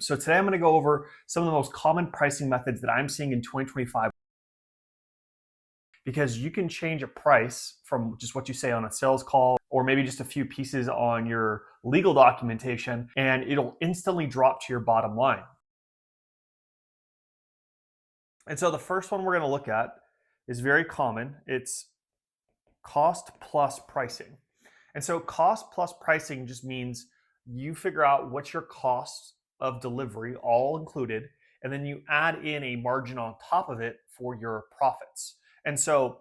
So today I'm going to go over some of the most common pricing methods that I'm seeing in 2025, because you can change a price from just what you say on a sales call or maybe just a few pieces on your legal documentation, and it'll instantly drop to your bottom line. And so the first one we're going to look at is very common. It's cost plus pricing. And so cost plus pricing just means you figure out what's your cost of delivery, all included, and then you add in a margin on top of it for your profits. And so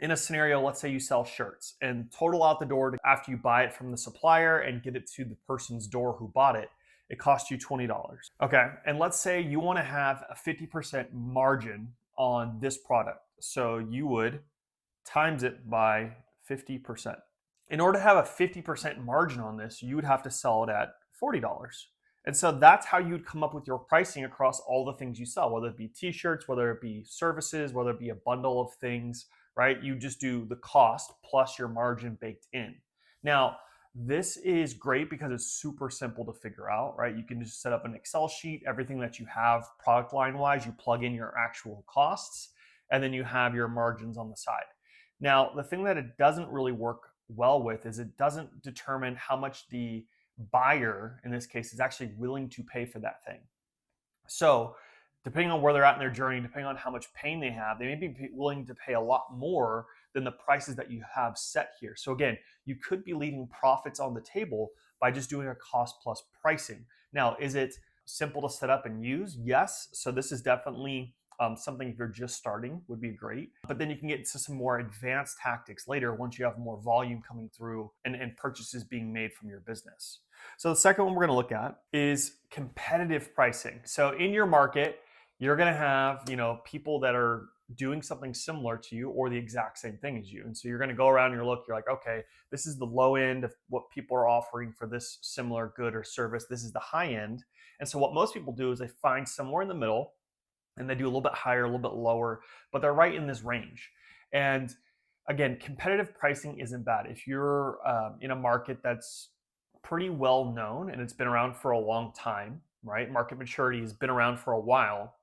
in a scenario, let's say you sell shirts and total out the door after you buy it from the supplier and get it to the person's door who bought it, it costs you $20. Okay. And let's say you want to have a 50% margin on this product. So you would times it by 50%. In order to have a 50% margin on this, you would have to sell it at $40. And so that's how you'd come up with your pricing across all the things you sell, whether it be t-shirts, whether it be services, whether it be a bundle of things, right? You just do the cost plus your margin baked in. Now, this is great because it's super simple to figure out, right? You can just set up an Excel sheet, everything that you have product line wise, you plug in your actual costs, and then you have your margins on the side. Now, the thing that it doesn't really work well with is it doesn't determine how much the buyer, in this case, is actually willing to pay for that thing. So depending on where they're at in their journey, depending on how much pain they have, they may be willing to pay a lot more than the prices that you have set here. So again, you could be leaving profits on the table by just doing a cost plus pricing. Now, is it simple to set up and use? Yes. So this is definitely something, if you're just starting, would be great. But then you can get into some more advanced tactics later once you have more volume coming through and purchases being made from your business. So the second one we're going to look at is competitive pricing. So in your market, you're going to have, people that are doing something similar to you or the exact same thing as you. And so you're going to go around and you're like, okay, this is the low end of what people are offering for this similar good or service. This is the high end. And so what most people do is they find somewhere in the middle, and they do a little bit higher, a little bit lower, but they're right in this range. And again, competitive pricing isn't bad. If you're in a market that's pretty well known and it's been around for a long time, right? Market maturity has been around for a while,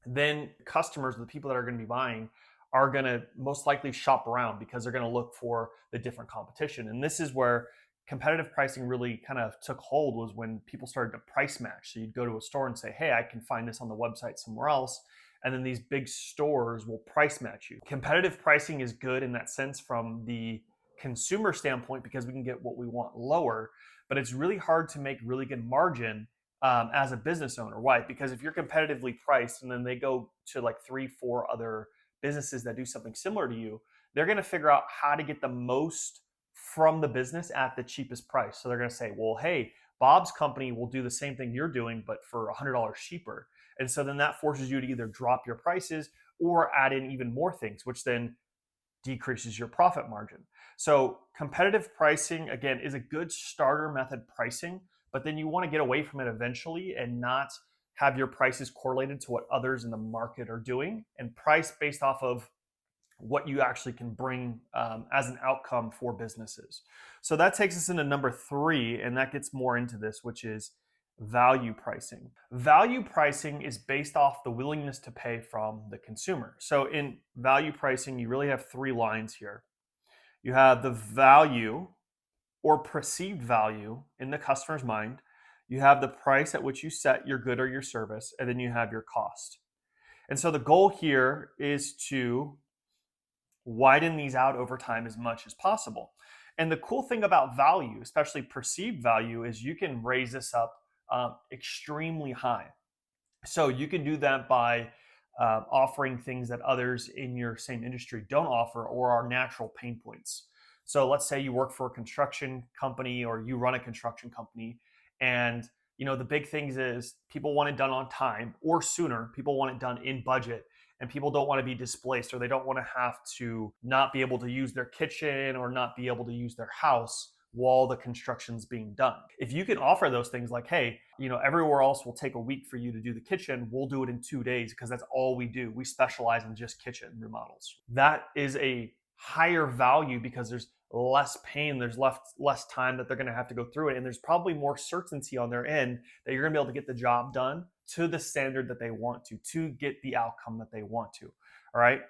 then customers, the people that are going to be buying, are going to most likely shop around because they're going to look for the different competition. And this is where competitive pricing really kind of took hold, was when people started to price match. So you'd go to a store and say, hey, I can find this on the website somewhere else. And then these big stores will price match you. Competitive pricing is good in that sense from the consumer standpoint because we can get what we want lower, but it's really hard to make really good margin as a business owner. Why? Because if you're competitively priced and then they go to like 3-4 other businesses that do something similar to you, they're going to figure out how to get the most from the business at the cheapest price. So they're going to say, well, hey, Bob's company will do the same thing you're doing, but for $100 cheaper. And so then that forces you to either drop your prices or add in even more things, which then decreases your profit margin. So competitive pricing, again, is a good starter method pricing, but then you want to get away from it eventually and not have your prices correlated to what others in the market are doing and price based off of what you actually can bring as an outcome for businesses. So that takes us into number 3, and that gets more into this, which is value pricing. Value pricing is based off the willingness to pay from the consumer. So in value pricing, you really have 3 lines here. You have the value or perceived value in the customer's mind. You have the price at which you set your good or your service, and then you have your cost. And so the goal here is to widen these out over time as much as possible. And the cool thing about value, especially perceived value, is you can raise this up extremely high. So you can do that by offering things that others in your same industry don't offer or are natural pain points. So let's say you work for a construction company or you run a construction company, and the big things is people want it done on time or sooner. People want it done in budget, and people don't want to be displaced, or they don't want to have to not be able to use their kitchen or not be able to use their house while the construction's being done. If you can offer those things like, hey, everywhere else will take a week for you to do the kitchen, we'll do it in 2 days because that's all we do. We specialize in just kitchen remodels. That is a higher value because there's less pain, there's less time that they're going to have to go through it, and there's probably more certainty on their end that you're going to be able to get the job done to the standard that they want to get the outcome that they want to. All right.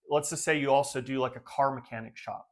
Let's just say you also do like a car mechanic shop.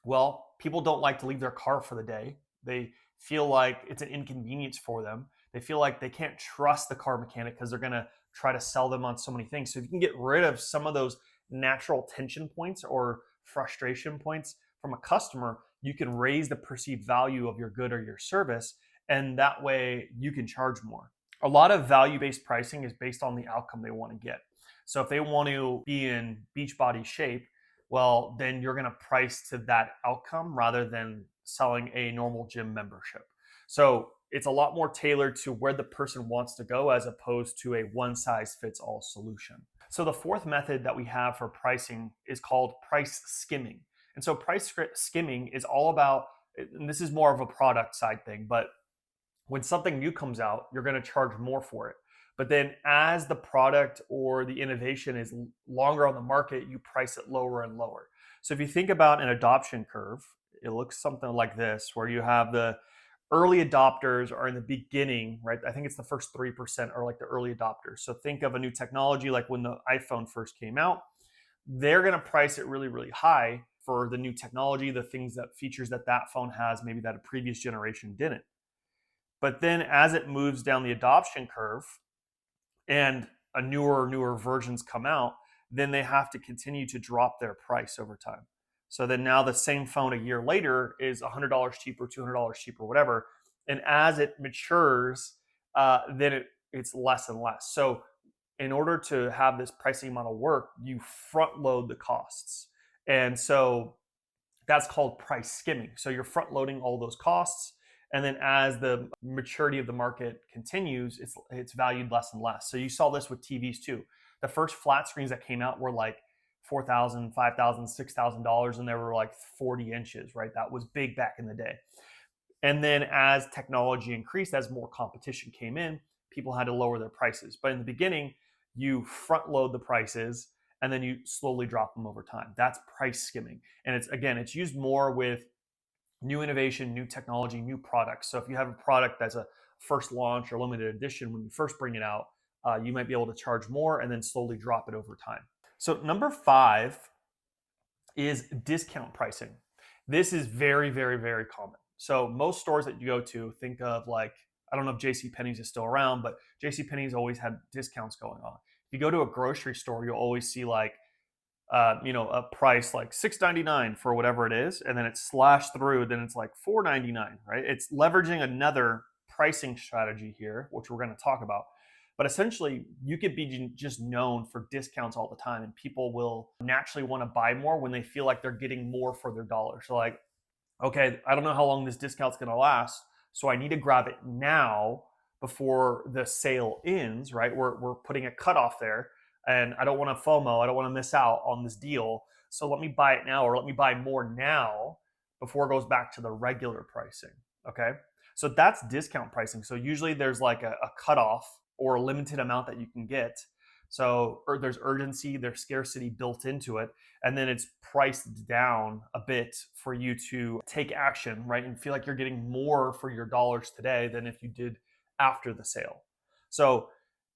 Well, people don't like to leave their car for the day. They feel like it's an inconvenience for them. They feel like they can't trust the car mechanic because they're going to try to sell them on so many things. So if you can get rid of some of those natural tension points or frustration points from a customer, you can raise the perceived value of your good or your service. And that way you can charge more. A lot of value-based pricing is based on the outcome they want to get. So if they want to be in Beachbody shape, well, then you're going to price to that outcome rather than selling a normal gym membership. So it's a lot more tailored to where the person wants to go as opposed to a one size fits all solution. So the fourth method that we have for pricing is called price skimming. And so price skimming is all about, and this is more of a product side thing, but when something new comes out, you're going to charge more for it. But then as the product or the innovation is longer on the market, you price it lower and lower. So if you think about an adoption curve, it looks something like this, where you have the early adopters are in the beginning, right? I think it's the first 3% are like the early adopters. So think of a new technology like when the iPhone first came out, they're going to price it really, really high for the new technology, the things that features that phone has, maybe that a previous generation didn't. But then as it moves down the adoption curve and a newer versions come out, then they have to continue to drop their price over time. So then now the same phone a year later is $100 cheaper, $200 cheaper, whatever. And as it matures, then it's less and less. So in order to have this pricing model work, you front load the costs. And so that's called price skimming. So you're front loading all those costs. And then as the maturity of the market continues, it's valued less and less. So you saw this with TVs too. The first flat screens that came out were like $4,000, $5,000, $6,000, and they were like 40 inches, right? That was big back in the day. And then as technology increased, as more competition came in, people had to lower their prices. But in the beginning, you front load the prices and then you slowly drop them over time. That's price skimming. And it's used more with new innovation, new technology, new products. So if you have a product that's a first launch or limited edition, when you first bring it out, you might be able to charge more and then slowly drop it over time. So number 5 is discount pricing. This is very, very, very common. So most stores that you go to, think of like, I don't know if JCPenney's is still around, but JCPenney's always had discounts going on. If you go to a grocery store, you'll always see like a price like $6.99 for whatever it is, and then it's slashed through, then it's like $4.99, right? It's leveraging another pricing strategy here, which we're going to talk about. But essentially, you could be just known for discounts all the time, and people will naturally want to buy more when they feel like they're getting more for their dollar. So like, okay, I don't know how long this discount's going to last, so I need to grab it now before the sale ends, right? We're putting a cutoff there, and I don't want to FOMO. I don't want to miss out on this deal. So let me buy it now, or let me buy more now before it goes back to the regular pricing. Okay. So that's discount pricing. So usually there's like a cutoff or a limited amount that you can get. So there's urgency, there's scarcity built into it, and then it's priced down a bit for you to take action, right? And feel like you're getting more for your dollars today than if you did after the sale. So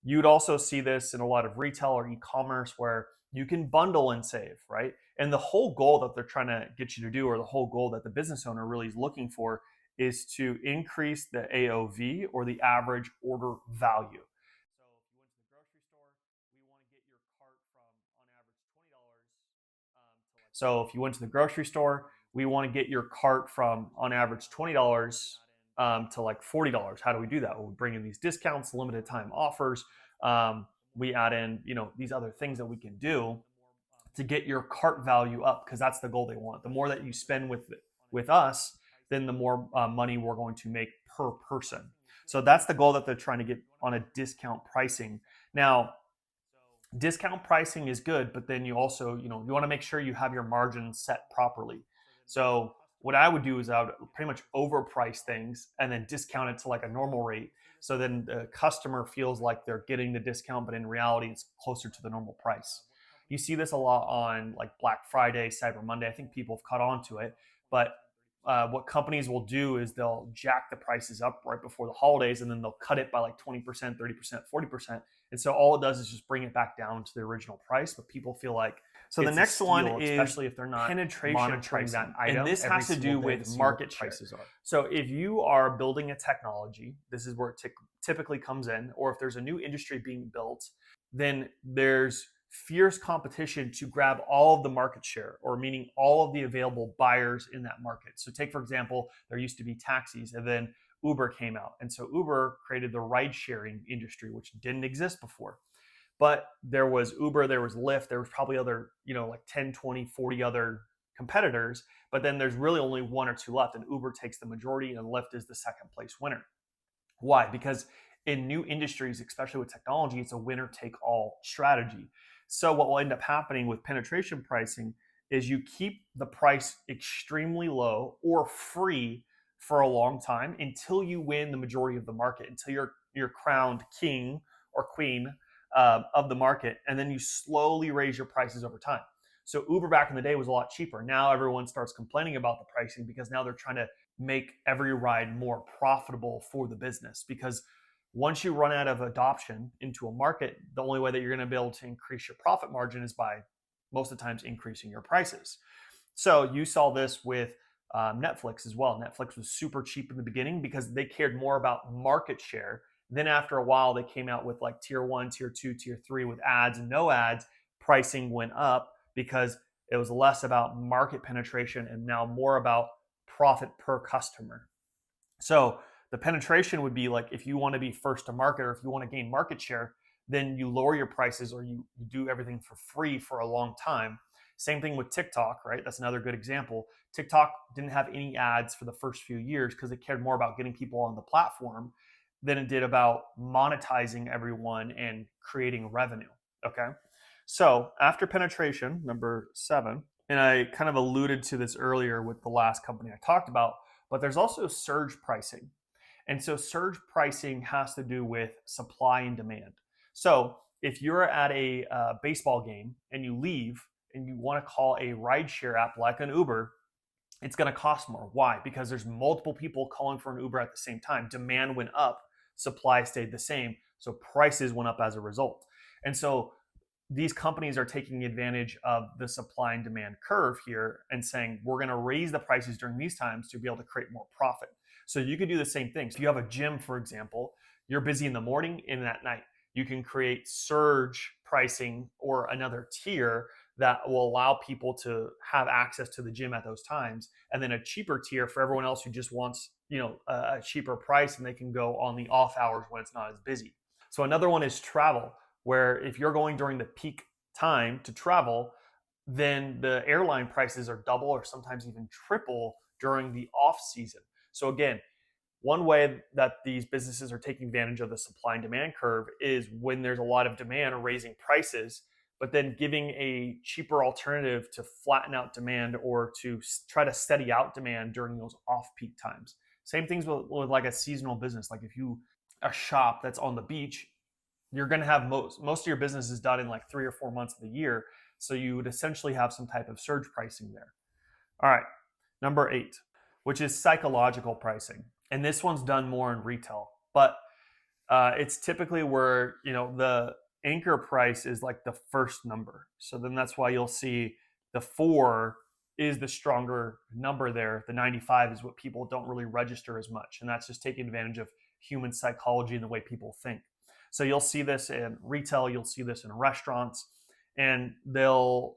you'd also see this in a lot of retail or e-commerce where you can bundle and save, right? And the whole goal that they're trying to get you to do, or the whole goal that the business owner really is looking for, is to increase the AOV, or the average order value. So if you went to the grocery store, we want to get your cart from on average $20 to like $40. How do we do that? Well, we bring in these discounts, limited time offers. We add in, these other things that we can do to get your cart value up, because that's the goal they want. The more that you spend with us, then the more money we're going to make per person. So that's the goal that they're trying to get on a discount pricing. Now, discount pricing is good, but then you also, you want to make sure you have your margins set properly. So what I would do is I would pretty much overprice things and then discount it to like a normal rate. So then the customer feels like they're getting the discount, but in reality, it's closer to the normal price. You see this a lot on like Black Friday, Cyber Monday. I think people have caught on to it, But what companies will do is they'll jack the prices up right before the holidays, and then they'll cut it by like 20%, 30%, 40%. And so all it does is just bring it back down to the original price, but people feel like so the next one is especially if they're not penetration pricing that item, and this has to do with market share. So if you are building a technology, this is where it typically comes in, or if there's a new industry being built, then there's fierce competition to grab all of the market share, or meaning all of the available buyers in that market. So take, for example, there used to be taxis, and then Uber came out. And so Uber created the ride sharing industry, which didn't exist before. But there was Uber, there was Lyft, there was probably other, like 10, 20, 40 other competitors. But then there's really only one or two left, and Uber takes the majority, and Lyft is the second place winner. Why? Because in new industries, especially with technology, it's a winner take all strategy. So what will end up happening with penetration pricing is you keep the price extremely low or free for a long time until you win the majority of the market, until you're crowned king or queen of the market, and then you slowly raise your prices over time. So Uber back in the day was a lot cheaper. Now everyone starts complaining about the pricing because now they're trying to make every ride more profitable for the business, because once you run out of adoption into a market, the only way that you're going to be able to increase your profit margin is by most of the times increasing your prices. So you saw this with Netflix as well. Netflix was super cheap in the beginning because they cared more about market share. Then after a while, they came out with like tier 1, tier 2, tier 3 with ads and no ads. Pricing went up because it was less about market penetration and now more about profit per customer. So the penetration would be like, if you want to be first to market, or if you want to gain market share, then you lower your prices, or you do everything for free for a long time. Same thing with TikTok, right? That's another good example. TikTok didn't have any ads for the first few years because it cared more about getting people on the platform than it did about monetizing everyone and creating revenue. Okay. So after penetration, number 7, and I kind of alluded to this earlier with the last company I talked about, but there's also surge pricing. And so surge pricing has to do with supply and demand. So if you're at a baseball game and you leave and you want to call a rideshare app like an Uber, it's going to cost more. Why? Because there's multiple people calling for an Uber at the same time. Demand went up, supply stayed the same, so prices went up as a result. And so these companies are taking advantage of the supply and demand curve here and saying, we're going to raise the prices during these times to be able to create more profit. So you could do the same thing. So if you have a gym, for example, you're busy in the morning and at night. You can create surge pricing or another tier that will allow people to have access to the gym at those times, and then a cheaper tier for everyone else who just wants, a cheaper price, and they can go on the off hours when it's not as busy. So another one is travel, where if you're going during the peak time to travel, then the airline prices are double or sometimes even triple during the off season. So again, one way that these businesses are taking advantage of the supply and demand curve is when there's a lot of demand, raising prices, but then giving a cheaper alternative to flatten out demand or to try to steady out demand during those off-peak times. Same things with like a seasonal business. Like if you a shop that's on the beach, you're going to have most of your business is done in like 3 or 4 months of the year. So you would essentially have some type of surge pricing there. All right, number 8, which is psychological pricing. And this one's done more in retail, but it's typically where, the anchor price is like the first number. So then that's why you'll see the 4 is the stronger number there. The 95 is what people don't really register as much. And that's just taking advantage of human psychology and the way people think. So you'll see this in retail, you'll see this in restaurants, and they'll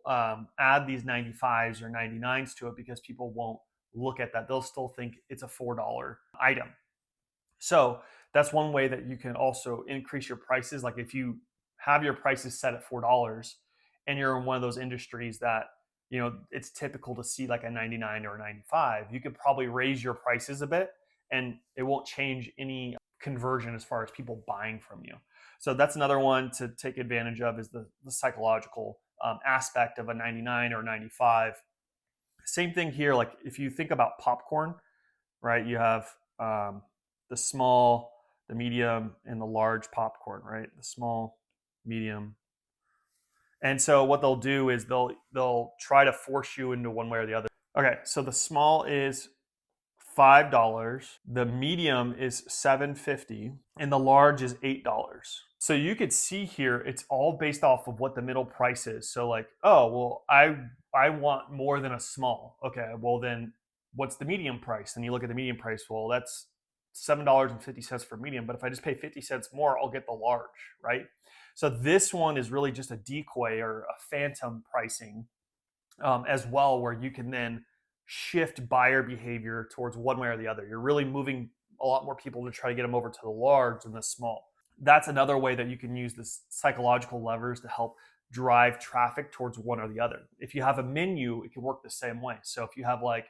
add these 95s or 99s to it because people won't look at that. They'll still think it's a $4 item. So that's one way that you can also increase your prices. Like if you have your prices set at $4 and you're in one of those industries that, it's typical to see like a 99 or a 95, you could probably raise your prices a bit and it won't change any conversion as far as people buying from you. So that's another one to take advantage of, is the psychological aspect of a 99 or 95. Same thing here. Like if you think about popcorn, right? You have the small, the medium, and the large popcorn, right? The small, medium. And so what they'll do is they'll try to force you into one way or the other. Okay, so the small is $5, the medium is $7.50, and the large is $8. So you could see here it's all based off of what the middle price is. So like, oh, well, I want more than a small. Okay, well then what's the medium price? And you look at the medium price, well, that's $7.50 for medium, but if I just pay 50 cents more, I'll get the large, right? So this one is really just a decoy or a phantom pricing as well, where you can then shift buyer behavior towards one way or the other. You're really moving a lot more people to try to get them over to the large than the small. That's another way that you can use this psychological levers to help drive traffic towards one or the other. If you have a menu, it can work the same way. So if you have like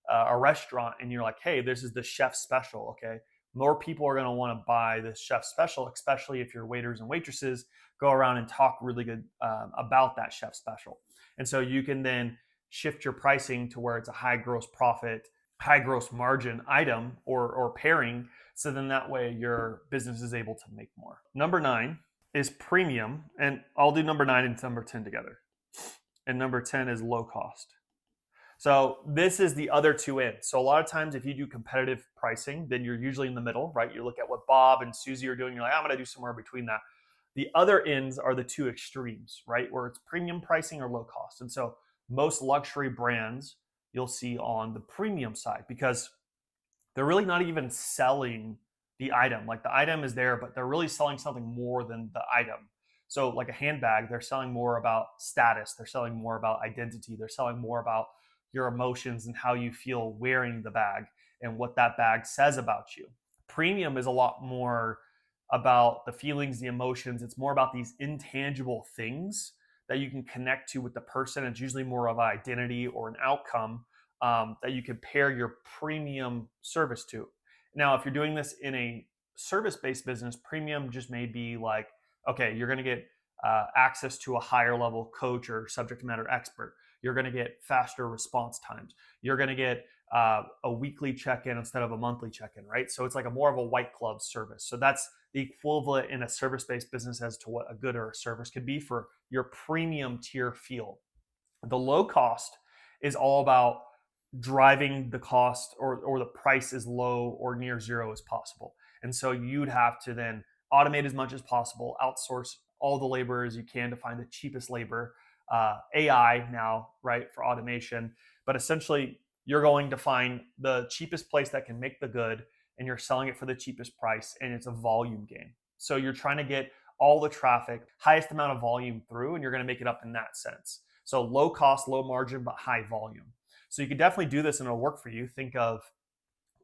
a restaurant and you're like, hey, this is the chef special, okay, more people are going to want to buy this chef special, especially if your waiters and waitresses go around and talk really good about that chef special. And so you can then shift your pricing to where it's a high gross profit, high gross margin item or pairing. So then that way your business is able to make more. Number 9 is premium. And I'll do number 9 and number 10 together. And number 10 is low cost. So this is the other two ends. So a lot of times if you do competitive pricing, then you're usually in the middle, right? You look at what Bob and Susie are doing. You're like, I'm going to do somewhere between that. The other ends are the two extremes, right? Where it's premium pricing or low cost. And so most luxury brands you'll see on the premium side because they're really not even selling the item. Like the item is there, but they're really selling something more than the item. So like a handbag, they're selling more about status. They're selling more about identity. They're selling more about your emotions and how you feel wearing the bag and what that bag says about you. Premium is a lot more about the feelings, the emotions. It's more about these intangible things that you can connect to with the person. It's usually more of an identity or an outcome that you can pair your premium service to. Now, if you're doing this in a service-based business, premium just may be like, okay, you're going to get access to a higher level coach or subject matter expert. You're going to get faster response times. You're going to get a weekly check-in instead of a monthly check-in, right? So it's like a more of a white glove service. So that's the equivalent in a service-based business as to what a good or a service could be for your premium tier feel. The low cost is all about driving the cost or the price as low or near zero as possible. And so you'd have to then automate as much as possible, outsource all the labor as you can to find the cheapest labor. AI now, right, for automation. But essentially, you're going to find the cheapest place that can make the good and you're selling it for the cheapest price and it's a volume game. So you're trying to get all the traffic, highest amount of volume through, and you're going to make it up in that sense. So low cost, low margin, but high volume. So you can definitely do this and it'll work for you. Think of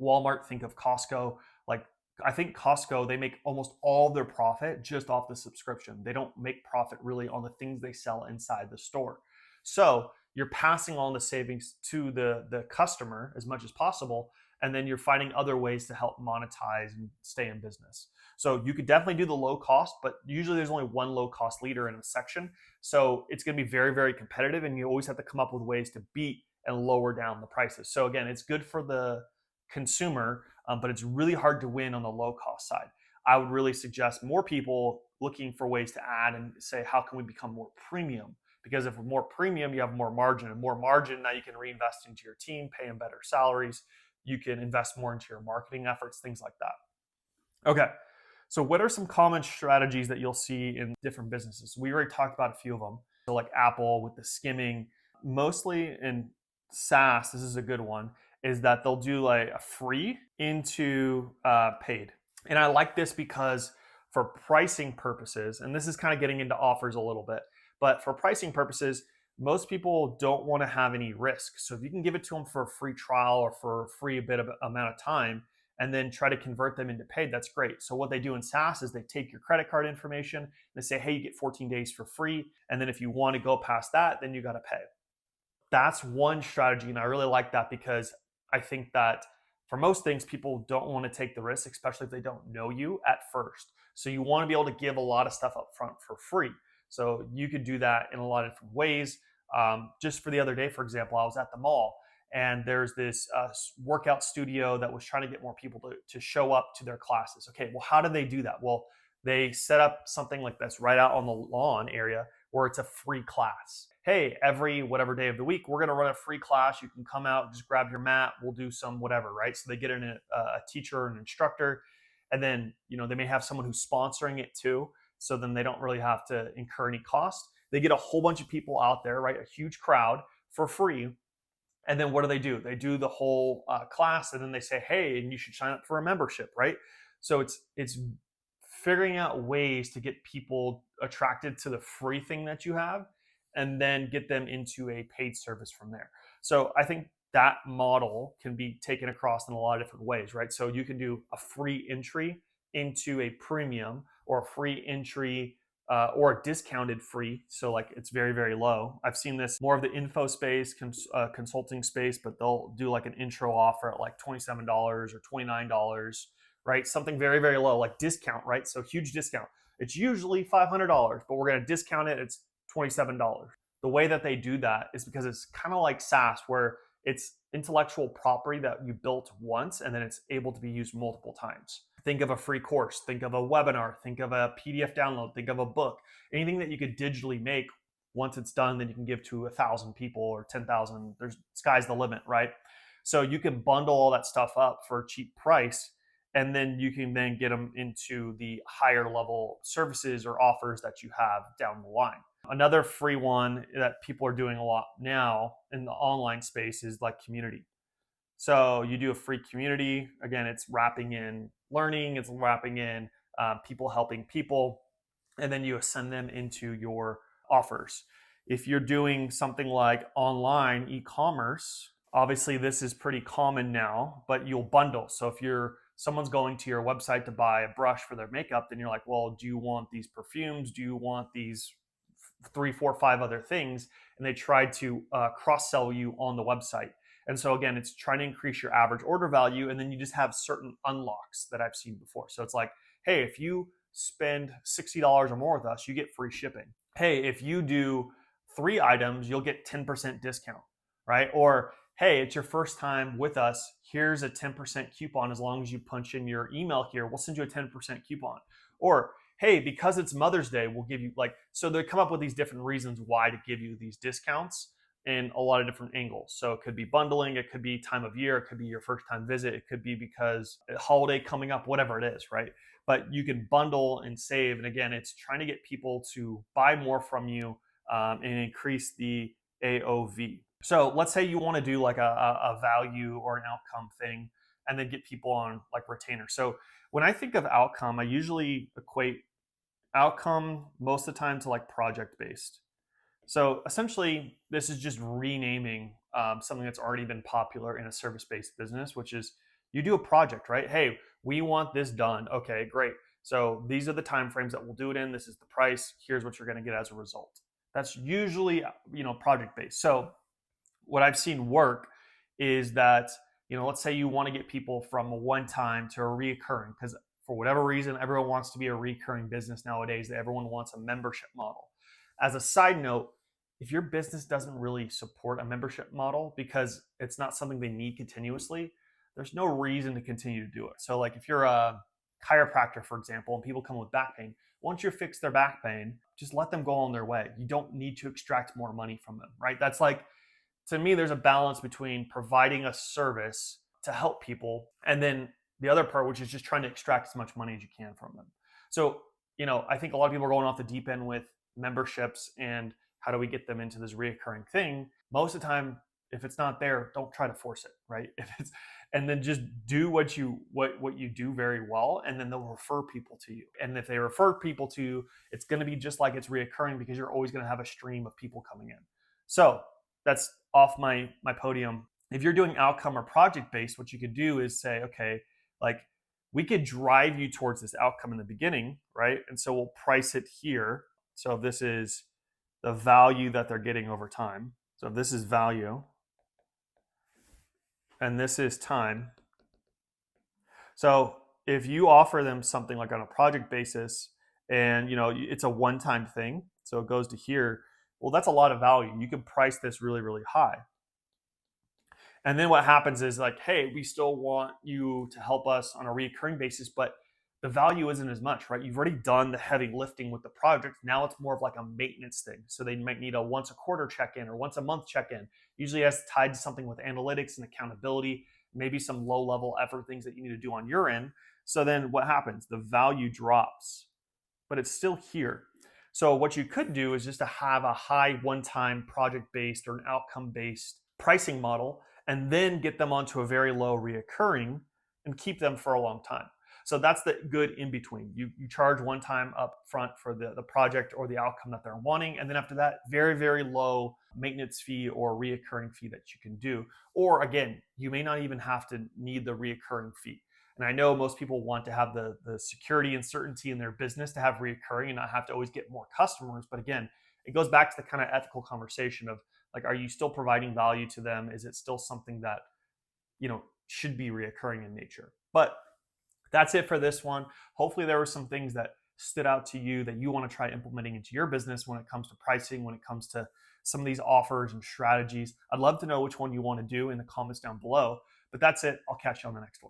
Walmart, think of Costco. Like I think Costco, they make almost all their profit just off the subscription. They don't make profit really on the things they sell inside the store. So you're passing on the savings to the customer as much as possible. And then you're finding other ways to help monetize and stay in business. So you could definitely do the low cost, but usually there's only one low cost leader in a section. So it's going to be very, very competitive. And you always have to come up with ways to beat and lower down the prices. So again, it's good for the consumer, but it's really hard to win on the low cost side. I would really suggest more people looking for ways to add and say, how can we become more premium? Because if we're more premium, you have more margin, and more margin, now you can reinvest into your team, pay them better salaries. You can invest more into your marketing efforts, things like that. Okay. So what are some common strategies that you'll see in different businesses? We already talked about a few of them. So like Apple with the skimming, mostly in SaaS, this is a good one, is that they'll do like a free into paid. And I like this because for pricing purposes, and this is kind of getting into offers a little bit, but for pricing purposes, most people don't want to have any risk. So if you can give it to them for a free trial or for a free bit of amount of time, and then try to convert them into paid, that's great. So what they do in SaaS is they take your credit card information and they say, hey, you get 14 days for free. And then if you want to go past that, then you got to pay. That's one strategy. And I really like that because I think that for most things, people don't want to take the risk, especially if they don't know you at first. So you want to be able to give a lot of stuff up front for free. So you could do that in a lot of different ways. Just for the other day, for example, I was at the mall and there's this workout studio that was trying to get more people to show up to their classes. Okay, well, how do they do that? Well, they set up something like this right out on the lawn area or it's a free class. Hey, every whatever day of the week, we're going to run a free class. You can come out, just grab your mat. We'll do some whatever, right? So they get in a teacher, an instructor, and then, they may have someone who's sponsoring it too. So then they don't really have to incur any cost. They get a whole bunch of people out there, right? A huge crowd for free. And then what do? They do the whole class, and then they say, hey, and you should sign up for a membership, right? So it's figuring out ways to get people attracted to the free thing that you have, and then get them into a paid service from there. So I think that model can be taken across in a lot of different ways, right? So you can do a free entry into a premium, or a free entry or a discounted free. So like it's very, very low. I've seen this more of the info space, consulting space, but they'll do like an intro offer at like $27 or $29, right? Something very, very low, like discount, right? So huge discount. It's usually $500, but we're going to discount it. It's $27. The way that they do that is because it's kind of like SaaS, where it's intellectual property that you built once and then it's able to be used multiple times. Think of a free course, think of a webinar, think of a PDF download, think of a book, anything that you could digitally make. Once it's done, then you can give to 1,000 people or 10,000. There's sky's the limit, right? So you can bundle all that stuff up for a cheap price, and then you can then get them into the higher level services or offers that you have down the line. Another free one that people are doing a lot now in the online space is like community. So you do a free community. Again, it's wrapping in learning, it's wrapping in people helping people, and then you send them into your offers. If you're doing something like online e-commerce, obviously this is pretty common now, but you'll bundle. So if someone's going to your website to buy a brush for their makeup, then you're like, well, do you want these perfumes? Do you want these 3, 4, 5 other things? And they try to cross-sell you on the website. And so again, it's trying to increase your average order value, and then you just have certain unlocks that I've seen before. So it's like, hey, if you spend $60 or more with us, you get free shipping. Hey, if you do 3 items, you'll get 10% discount, right? Or hey, it's your first time with us, here's a 10% coupon. As long as you punch in your email here, we'll send you a 10% coupon. Or hey, because it's Mother's Day, we'll give you so they come up with these different reasons why to give you these discounts in a lot of different angles. So it could be bundling, it could be time of year, it could be your first time visit, it could be because a holiday coming up, whatever it is, right? But you can bundle and save. And again, it's trying to get people to buy more from you and increase the AOV. So let's say you want to do like a value or an outcome thing, and then get people on like retainer. So when I think of outcome, I usually equate outcome most of the time to like project based. So essentially, this is just renaming something that's already been popular in a service-based business, which is you do a project, right? Hey, we want this done. Okay, great. So these are the timeframes that we'll do it in. This is the price. Here's what you're going to get as a result. That's usually project-based. So what I've seen work is that let's say you want to get people from a one-time to a reoccurring, because for whatever reason, everyone wants to be a recurring business nowadays. Everyone wants a membership model. As a side note, if your business doesn't really support a membership model because it's not something they need continuously, there's no reason to continue to do it. So like if you're a chiropractor, for example, and people come with back pain, once you fix their back pain, just let them go on their way. You don't need to extract more money from them, right? That's like, to me, there's a balance between providing a service to help people and then the other part, which is just trying to extract as much money as you can from them. So, I think a lot of people are going off the deep end with memberships and how do we get them into this reoccurring thing. Most of the time, if it's not there, don't try to force it, right? And then just do what you do very well, and then they'll refer people to you. And if they refer people to you, it's going to be just like it's reoccurring because you're always going to have a stream of people coming in. So that's off my podium. If you're doing outcome or project based, what you could do is say, okay, like we could drive you towards this outcome in the beginning, right? And so we'll price it here. So this is the value that they're getting over time. So this is value, and this is time. So if you offer them something like on a project basis, and it's a one-time thing, so it goes to here, well, that's a lot of value. You can price this really, really high. And then what happens is like, hey, we still want you to help us on a recurring basis, but the value isn't as much, right? You've already done the heavy lifting with the project. Now it's more of like a maintenance thing. So they might need a once a quarter check-in or once a month check-in. Usually that's tied to something with analytics and accountability, maybe some low level effort things that you need to do on your end. So then what happens? The value drops, but it's still here. So what you could do is just to have a high one-time project-based or an outcome-based pricing model, and then get them onto a very low reoccurring and keep them for a long time. So that's the good in between. You charge one time up front for the project or the outcome that they're wanting. And then after that, very, very low maintenance fee or reoccurring fee that you can do. Or again, you may not even have to need the reoccurring fee. And I know most people want to have the security and certainty in their business to have reoccurring and not have to always get more customers. But again, it goes back to the kind of ethical conversation of like, are you still providing value to them? Is it still something that, should be reoccurring in nature? But that's it for this one. Hopefully there were some things that stood out to you that you want to try implementing into your business when it comes to pricing, when it comes to some of these offers and strategies. I'd love to know which one you want to do in the comments down below. But that's it. I'll catch you on the next one.